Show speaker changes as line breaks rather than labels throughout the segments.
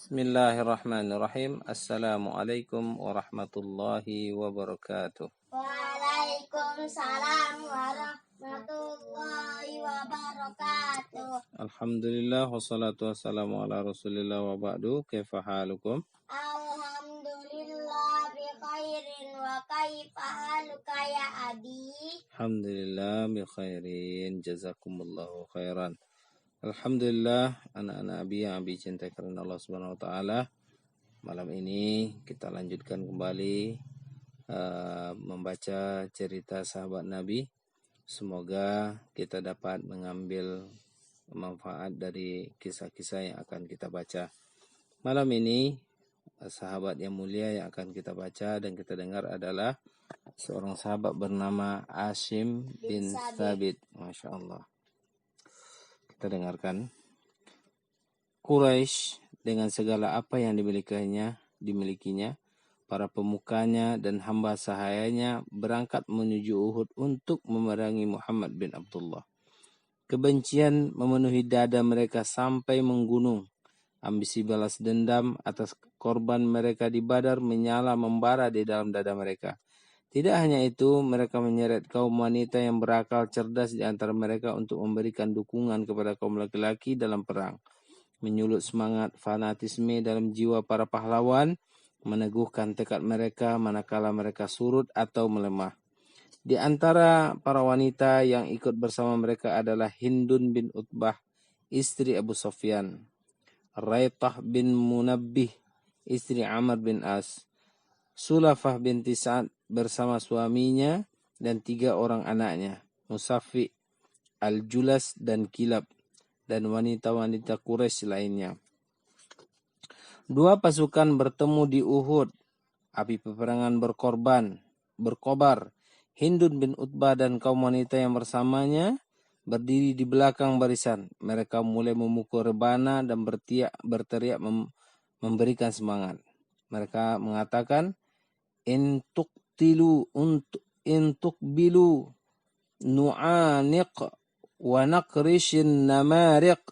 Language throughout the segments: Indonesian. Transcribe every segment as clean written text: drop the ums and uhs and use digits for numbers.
Bismillahirrahmanirrahim. Assalamualaikum warahmatullahi wabarakatuh.
Waalaikumsalam warahmatullahi wabarakatuh.
Alhamdulillah wassalatu wassalamu ala Rasulillah wa ba'du. Kaifa halukum?
Alhamdulillah bi khairin wa kaifa haluka ya abi?
Alhamdulillah bi khairin. Jazakumullahu khairan. Alhamdulillah anak-anak abi yang abi cintai karena Allah Subhanahu wa taala. Malam ini kita lanjutkan kembali membaca cerita sahabat Nabi. Semoga kita dapat mengambil manfaat dari kisah-kisah yang akan kita baca. Malam ini sahabat yang mulia yang akan kita baca dan kita dengar adalah seorang sahabat bernama Asim bin Thabit. Masya Allah. Kita dengarkan. Quraisy dengan segala apa yang dimilikinya, para pemukanya dan hamba sahayanya berangkat menuju Uhud untuk memerangi Muhammad bin Abdullah. Kebencian memenuhi dada mereka sampai menggunung. Ambisi balas dendam atas korban mereka di Badar menyala membara di dalam dada mereka. Tidak hanya itu, mereka menyeret kaum wanita yang berakal cerdas di antara mereka untuk memberikan dukungan kepada kaum laki-laki dalam perang. Menyulut semangat fanatisme dalam jiwa para pahlawan, meneguhkan tekad mereka manakala mereka surut atau melemah. Di antara para wanita yang ikut bersama mereka adalah Hindun bin Utbah, istri Abu Sufyan, Raitah bin Munabbih, istri Amr bin As, Sulafah binti Sa'ad bersama suaminya dan 3 orang anaknya, Musaffi, Al-Julas dan Kilab, dan wanita-wanita Quraisy lainnya. 2 pasukan bertemu di Uhud. Api peperangan berkobar. Hindun bin Utbah dan kaum wanita yang bersamanya berdiri di belakang barisan. Mereka mulai memukul rebana dan berteriak memberikan semangat. Mereka mengatakan, Intuk bilu nu'aniq wa naqrishin namariq.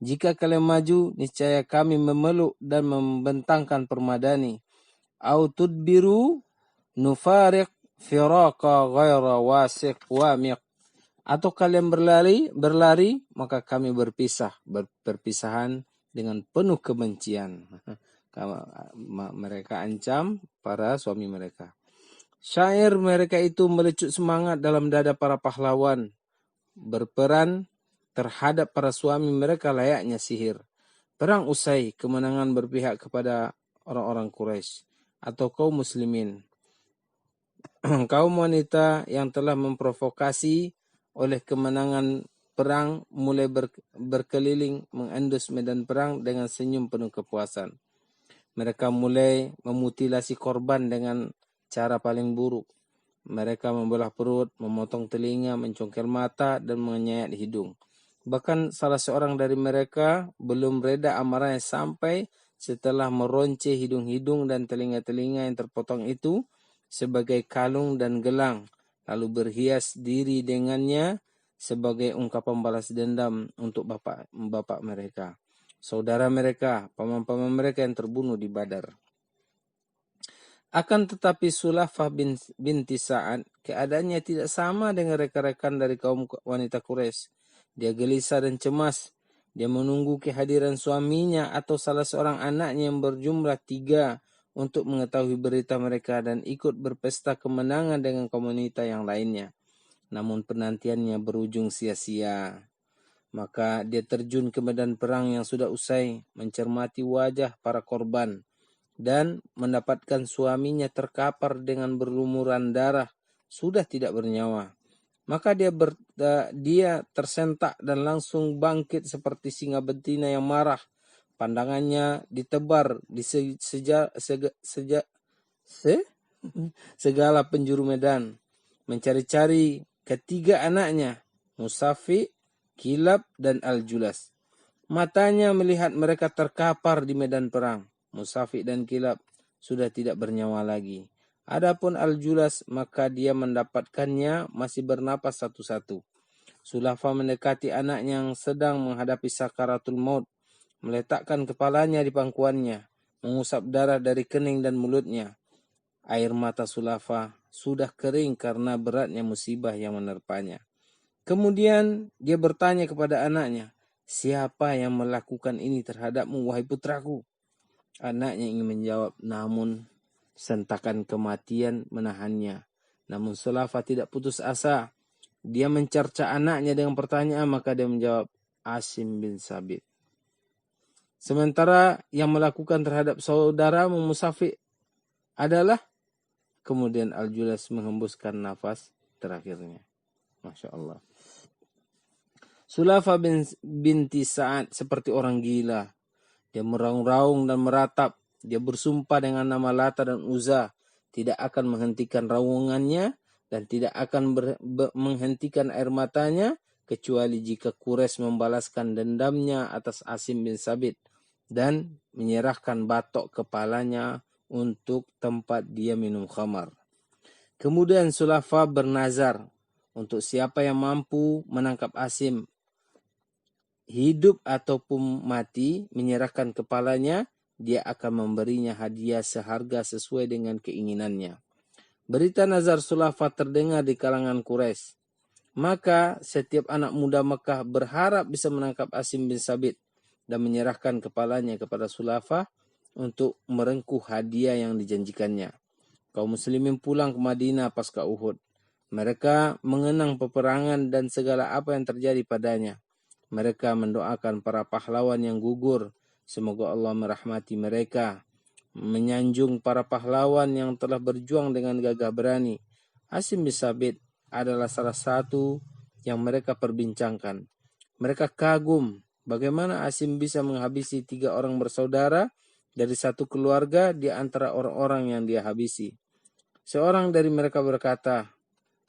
Jika kalian maju, niscaya kami memeluk dan membentangkan permadani. Au tudbiru nufariq firaqa ghaira wasiq wamiq. Atau kalian berlari, maka kami berpisahan dengan penuh kebencian. Mereka ancam para suami mereka. Syair mereka itu melecut semangat dalam dada para pahlawan. Berperan terhadap para suami mereka layaknya sihir. Perang usai, kemenangan berpihak kepada orang-orang Quraisy atau kaum muslimin. Kaum wanita yang telah memprovokasi oleh kemenangan perang mulai berkeliling mengendus medan perang dengan senyum penuh kepuasan. Mereka mulai memutilasi korban dengan cara paling buruk. Mereka membelah perut, memotong telinga, mencongkel mata, dan menyayat hidung. Bahkan salah seorang dari mereka belum reda amarahnya sampai setelah meronce hidung-hidung dan telinga-telinga yang terpotong itu sebagai kalung dan gelang, lalu berhias diri dengannya sebagai ungkapan balas dendam untuk bapak mereka, saudara mereka, paman-paman mereka yang terbunuh di Badar. Akan tetapi Sulafah binti Sa'ad keadaannya tidak sama dengan rekan-rekan dari kaum wanita Quraisy. Dia gelisah dan cemas. Dia menunggu kehadiran suaminya atau salah seorang anaknya yang berjumlah 3 untuk mengetahui berita mereka dan ikut berpesta kemenangan dengan kaum wanita yang lainnya. Namun penantiannya berujung sia-sia. Maka dia terjun ke medan perang yang sudah usai, mencermati wajah para korban, dan mendapatkan suaminya terkapar dengan berlumuran darah, sudah tidak bernyawa. Maka dia tersentak dan langsung bangkit seperti singa betina yang marah. Pandangannya ditebar di segala penjuru medan, mencari-cari ketiga anaknya, Musaffi, Kilab, dan Al-Julas. Matanya melihat mereka terkapar di medan perang. Musaffi dan Kilab sudah tidak bernyawa lagi. Adapun Al-Julas, maka dia mendapatkannya masih bernapas satu-satu. Sulafah mendekati anaknya yang sedang menghadapi sakaratul maut. meletakkan kepalanya di pangkuannya, mengusap darah dari kening dan mulutnya. Air mata Sulafah sudah kering karena beratnya musibah yang menerpanya. Kemudian dia bertanya kepada anaknya, "Siapa yang melakukan ini terhadapmu, wahai putraku?" Anaknya ingin menjawab, namun sentakan kematian menahannya. Namun Sulafah tidak putus asa. Dia mencerca anaknya dengan pertanyaan, maka dia menjawab, Asim bin Sabit. Sementara yang melakukan terhadap saudaramu Musafi adalah, kemudian Al-Julas menghembuskan nafas terakhirnya. Masya Allah. Sulafah binti Sa'ad seperti orang gila. Dia meraung-raung dan meratap. Dia bersumpah dengan nama Lata dan Uzza, tidak akan menghentikan raungannya dan tidak akan menghentikan air matanya kecuali jika Quraisy membalaskan dendamnya atas Asim bin Sabit dan menyerahkan batok kepalanya untuk tempat dia minum khamar. Kemudian Sulafah bernazar untuk siapa yang mampu menangkap Asim, hidup ataupun mati, menyerahkan kepalanya, dia akan memberinya hadiah seharga sesuai dengan keinginannya. Berita nazar Sulafah terdengar di kalangan Quraisy. Maka setiap anak muda Mekah berharap bisa menangkap Asim bin Sabit dan menyerahkan kepalanya kepada Sulafah untuk merengkuh hadiah yang dijanjikannya. Kaum muslimin pulang ke Madinah pasca Uhud. Mereka mengenang peperangan dan segala apa yang terjadi padanya. Mereka mendoakan para pahlawan yang gugur. Semoga Allah merahmati mereka. Menyanjung para pahlawan yang telah berjuang dengan gagah berani. Asim bin Sabit adalah salah satu yang mereka perbincangkan. Mereka kagum bagaimana Asim bisa menghabisi 3 orang bersaudara dari satu keluarga di antara orang-orang yang dia habisi. Seorang dari mereka berkata,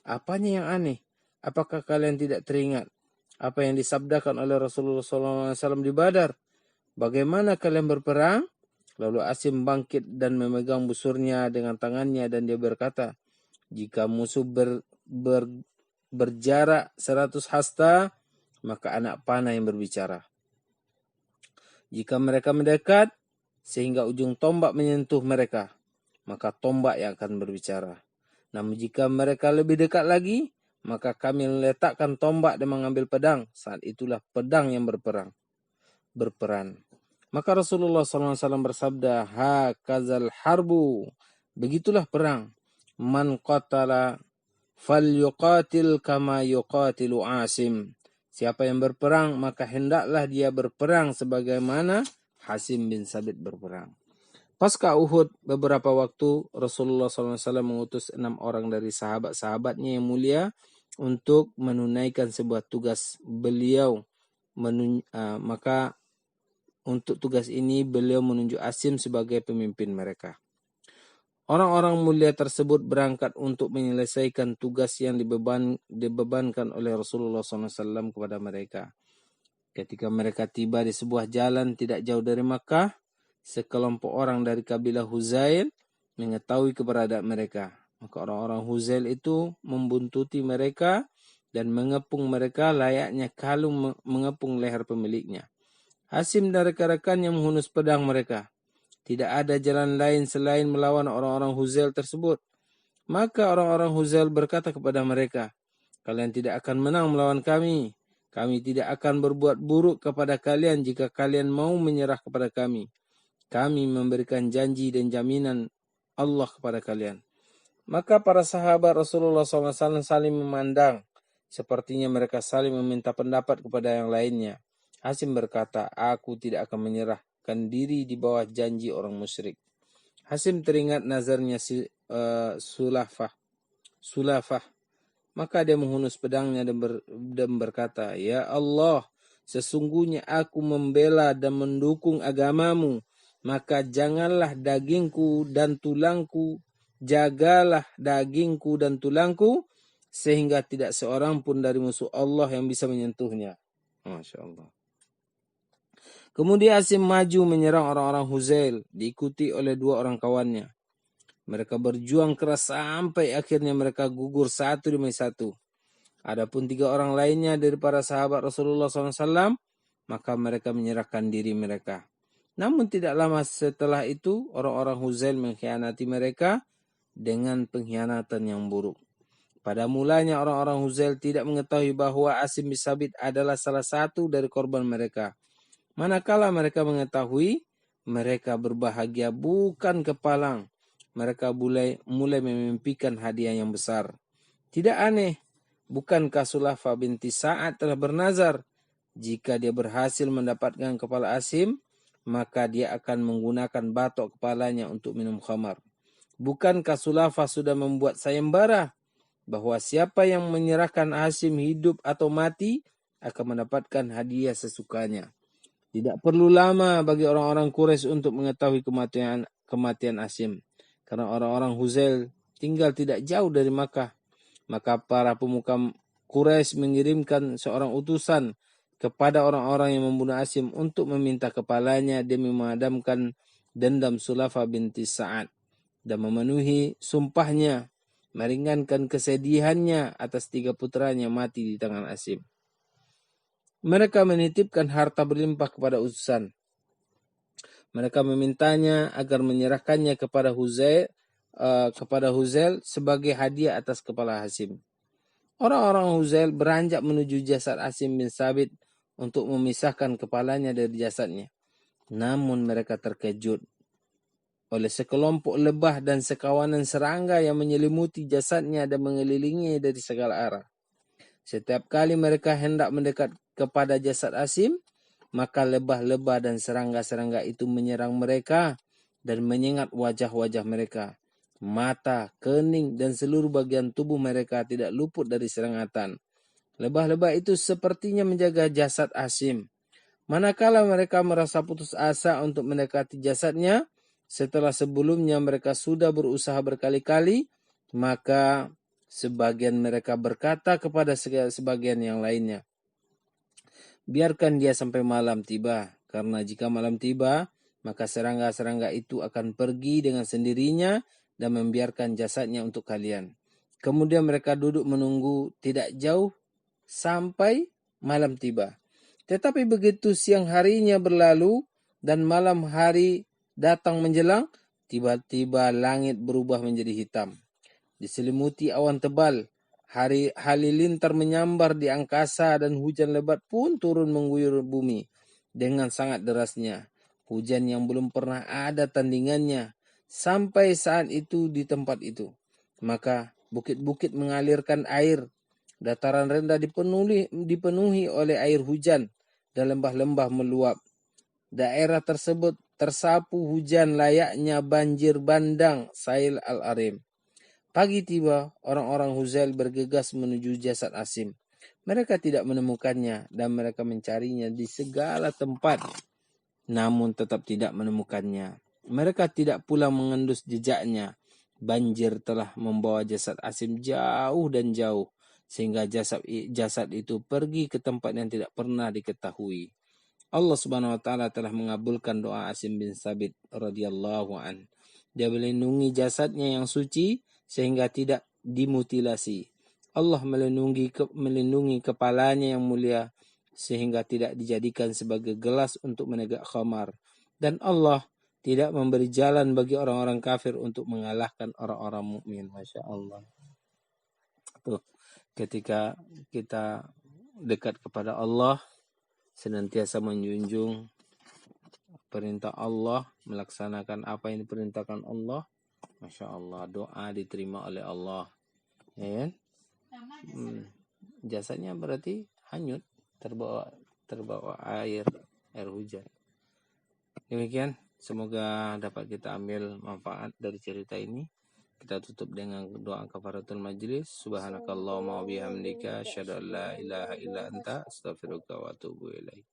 "Apanya yang aneh? Apakah kalian tidak teringat apa yang disabdakan oleh Rasulullah SAW di Badar? Bagaimana kalian berperang?" Lalu Asim bangkit dan memegang busurnya dengan tangannya dan dia berkata, "Jika musuh berjarak 100 hasta, maka anak panah yang berbicara. Jika mereka mendekat sehingga ujung tombak menyentuh mereka, maka tombak yang akan berbicara. Namun jika mereka lebih dekat lagi, maka kami meletakkan tombak dan mengambil pedang. Saat itulah pedang yang berperan." Maka Rasulullah SAW bersabda, "Hakazal harbu." Begitulah perang. "Man qatala falyuqatil kama yuqatilu Asim." Siapa yang berperang, maka hendaklah dia berperang sebagaimana Asim bin Sabit berperang. Pasca Uhud, beberapa waktu Rasulullah SAW mengutus 6 orang dari sahabat-sahabatnya yang mulia untuk menunaikan sebuah tugas beliau. Maka untuk tugas ini beliau menunjuk Asim sebagai pemimpin mereka. Orang-orang mulia tersebut berangkat untuk menyelesaikan tugas yang dibebankan oleh Rasulullah SAW kepada mereka. Ketika mereka tiba di sebuah jalan tidak jauh dari Makkah, sekelompok orang dari kabilah Huzail mengetahui keberadaan mereka. Maka orang-orang Huzail itu membuntuti mereka dan mengepung mereka layaknya kalung mengepung leher pemiliknya. Asim dan rekan-rekannya menghunus pedang mereka. Tidak ada jalan lain selain melawan orang-orang Huzail tersebut. Maka orang-orang Huzail berkata kepada mereka, "Kalian tidak akan menang melawan kami. Kami tidak akan berbuat buruk kepada kalian jika kalian mau menyerah kepada kami. Kami memberikan janji dan jaminan Allah kepada kalian." Maka para sahabat Rasulullah SAW saling memandang. Sepertinya mereka saling meminta pendapat kepada yang lainnya. Asim berkata, "Aku tidak akan menyerahkan diri di bawah janji orang musyrik." Asim teringat nazarnya Sulafah. Maka dia menghunus pedangnya dan berkata, "Ya Allah, sesungguhnya aku membela dan mendukung agamamu. Maka jagalah dagingku dan tulangku, sehingga tidak seorang pun dari musuh Allah yang bisa menyentuhnya." Masya Allah. Kemudian Asim maju menyerang orang-orang Huzail, diikuti oleh 2 orang kawannya. Mereka berjuang keras sampai akhirnya mereka gugur satu demi satu. Adapun 3 orang lainnya dari para sahabat Rasulullah SAW maka mereka menyerahkan diri mereka. Namun tidak lama setelah itu, orang-orang Huzail mengkhianati mereka dengan pengkhianatan yang buruk. Pada mulanya orang-orang Huzail tidak mengetahui bahwa Asim bin Sabit adalah salah satu dari korban mereka. Manakala mereka mengetahui, mereka berbahagia bukan kepalang. Mereka mulai memimpikan hadiah yang besar. Tidak aneh, bukankah Sulafa binti Sa'ad telah bernazar, jika dia berhasil mendapatkan kepala Asim, maka dia akan menggunakan batok kepalanya untuk minum khamar. Bukankah Sulafa sudah membuat sayembara bahwa siapa yang menyerahkan Asim hidup atau mati akan mendapatkan hadiah sesukanya. Tidak perlu lama bagi orang-orang Quraisy untuk mengetahui kematian Asim, karena orang-orang Huzail tinggal tidak jauh dari Makkah. Maka para pemuka Quraisy mengirimkan seorang utusan kepada orang-orang yang membunuh Asim untuk meminta kepalanya demi memadamkan dendam Sulafa binti Sa'ad dan memenuhi sumpahnya, meringankan kesedihannya atas 3 putranya mati di tangan Asim. Mereka menitipkan harta berlimpah kepada utusan. Mereka memintanya agar menyerahkannya kepada Huzail sebagai hadiah atas kepala Asim. Orang-orang Huzail beranjak menuju jasad Asim bin Sabit untuk memisahkan kepalanya dari jasadnya. Namun mereka terkejut oleh sekelompok lebah dan sekawanan serangga yang menyelimuti jasadnya dan mengelilingi dari segala arah. Setiap kali mereka hendak mendekat kepada jasad Asim, maka lebah-lebah dan serangga-serangga itu menyerang mereka dan menyengat wajah-wajah mereka. Mata, kening, dan seluruh bagian tubuh mereka tidak luput dari serangatan. Lebah-lebah itu sepertinya menjaga jasad Asim. Manakala mereka merasa putus asa untuk mendekati jasadnya, setelah sebelumnya mereka sudah berusaha berkali-kali, maka sebagian mereka berkata kepada sebagian yang lainnya, biarkan dia sampai malam tiba, karena jika malam tiba, maka serangga-serangga itu akan pergi dengan sendirinya dan membiarkan jasadnya untuk kalian. Kemudian mereka duduk menunggu tidak jauh sampai malam tiba. Tetapi begitu siang harinya berlalu dan malam hari datang menjelang, tiba-tiba langit berubah menjadi hitam. Diselimuti awan tebal, halilintar menyambar di angkasa dan hujan lebat pun turun mengguyur bumi dengan sangat derasnya. Hujan yang belum pernah ada tandingannya sampai saat itu di tempat itu. Maka bukit-bukit mengalirkan air, dataran rendah dipenuhi oleh air hujan, dan lembah-lembah meluap. Daerah tersebut tersapu hujan layaknya banjir bandang Sail al-Arim. Pagi tiba, orang-orang Huzail bergegas menuju jasad Asim. Mereka tidak menemukannya dan mereka mencarinya di segala tempat, namun tetap tidak menemukannya. Mereka tidak pula mengendus jejaknya. Banjir telah membawa jasad Asim jauh dan jauh, sehingga jasad itu pergi ke tempat yang tidak pernah diketahui. Allah Subhanahu wa taala telah mengabulkan doa Asim bin Sabit radhiyallahu an. Dia melindungi jasadnya yang suci sehingga tidak dimutilasi. Allah melindungi kepalanya yang mulia sehingga tidak dijadikan sebagai gelas untuk menegak khamar. Dan Allah tidak memberi jalan bagi orang-orang kafir untuk mengalahkan orang-orang mukmin. Masya Allah. Tuh, ketika kita dekat kepada Allah, senantiasa menjunjung perintah Allah, melaksanakan apa yang diperintahkan Allah, Masya Allah, doa diterima oleh Allah. Ya kan? Jasadnya berarti hanyut, terbawa air hujan. Demikian, semoga dapat kita ambil manfaat dari cerita ini. Kita tutup dengan doa kafaratul majlis. Subhanakallahumma wa bihamdika asyhadu an la ilaha illa anta astaghfiruka wa atubu ilaik.